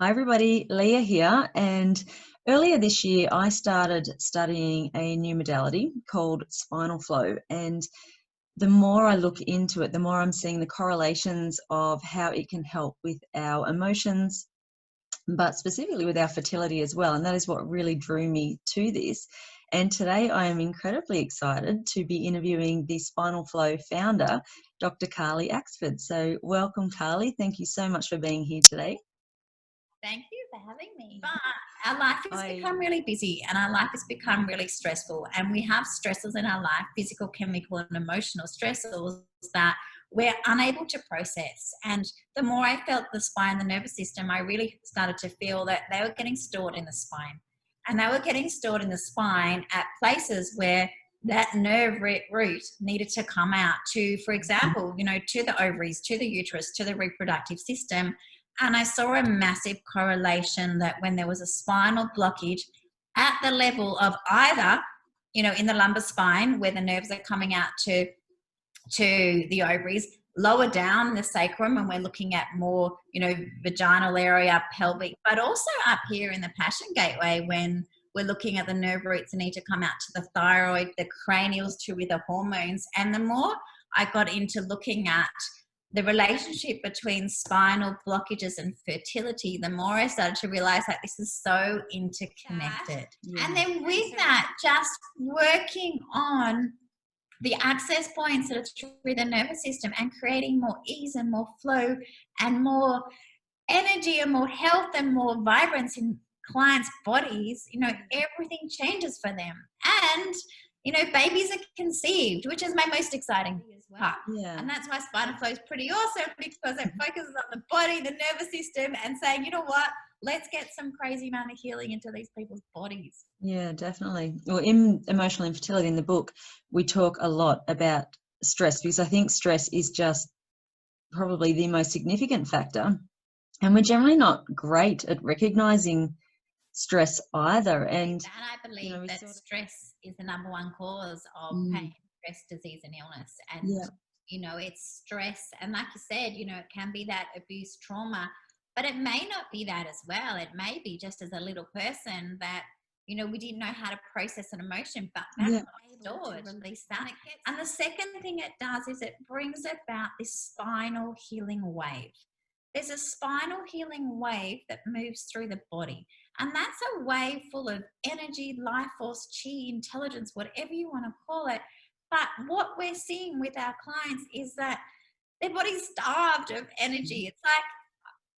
Hi everybody, Leah here, and earlier this year I started studying a new modality called spinal flow, and the more I look into it, the more I'm seeing the correlations of how it can help with our emotions, but specifically with our fertility as well, and that is what really drew me to this. And today I am incredibly excited to be interviewing the Spinal Flow founder, Dr. Carli Axford. So welcome, Carli. Thank you so much for being here today. Thank you for having me. But our life has become really busy and our life has become really stressful, and we have stressors in our life, physical, chemical and emotional stressors that we're unable to process. And the more I felt the spine, the nervous system, I really started to feel that they were getting stored in the spine, and they were getting stored in the spine at places where that nerve root needed to come out to, for example, to the ovaries, to the uterus, to the reproductive system. And I saw a massive correlation that when there was a spinal blockage at the level of either, in the lumbar spine where the nerves are coming out to the ovaries, lower down the sacrum, and we're looking at more, vaginal area, pelvic, but also up here in the passion gateway when we're looking at the nerve roots that need to come out to the thyroid, the cranials to with the hormones. And the more I got into looking at the relationship between spinal blockages and fertility, the more I started to realize that this is so interconnected. Yeah. And then with that, just working on the access points that are through the nervous system and creating more ease and more flow and more energy and more health and more vibrance in clients' bodies, everything changes for them. And babies are conceived, which is my most exciting part. Yeah. And that's why Spinal Flow is pretty awesome, because it focuses on the body, the nervous system, and saying, you know what, let's get some crazy amount of healing into these people's bodies. Yeah, definitely. Well, in Emotional Infertility, in the book, we talk a lot about stress, because I think stress is just probably the most significant factor. And we're generally not great at recognizing stress either. And I believe that stress is the number one cause of pain, stress, disease and illness. And it's stress, and like you said, it can be that abuse, trauma, but it may not be that as well. It may be just as a little person that we didn't know how to process an emotion, but that's stored, release that. And the second thing it does is it brings about this spinal healing wave. There's a spinal healing wave that moves through the body. And that's a wave full of energy, life force, chi, intelligence, whatever you want to call it. But what we're seeing with our clients is that their body's starved of energy. It's like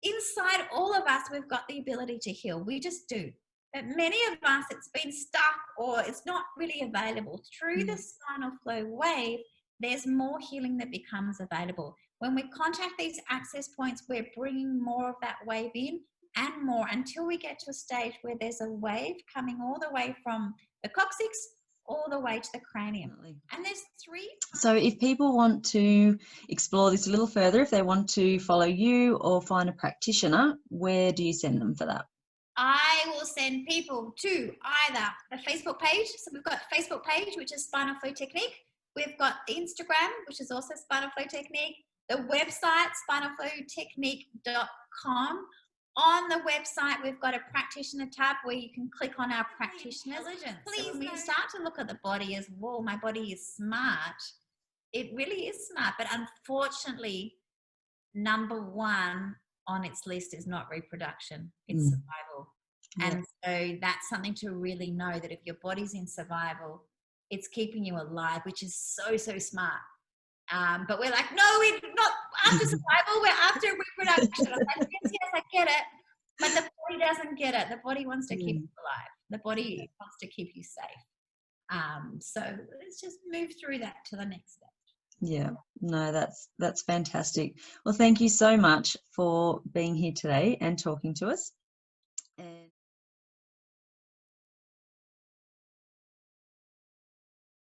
inside all of us, we've got the ability to heal. We just do. But many of us, it's been stuck or it's not really available. Through the spinal flow wave, there's more healing that becomes available. When we contact these access points, we're bringing more of that wave in and more until we get to a stage where there's a wave coming all the way from the coccyx all the way to the cranium. And there's three. So if people want to explore this a little further, if they want to follow you or find a practitioner, where do you send them for that? I will send people to either the Facebook page. So we've got a Facebook page, which is Spinal Flow Technique. We've got Instagram, which is also Spinal Flow Technique. The website, spinalflowtechnique.com. On the website, we've got a practitioner tab where you can click on our practitioner intelligence. So when we start to look at the body as, whoa, my body is smart, it really is smart. But unfortunately, number one on its list is not reproduction, it's survival. And so that's something to really know, that if your body's in survival, it's keeping you alive, which is so, so smart. But we're like, no, we're not after survival, we're after reproduction. I'm like, yes, I get it. But the body doesn't get it. The body wants to keep you alive. The body wants to keep you safe. So let's just move through that to the next step. Yeah, no, that's fantastic. Well, thank you so much for being here today and talking to us.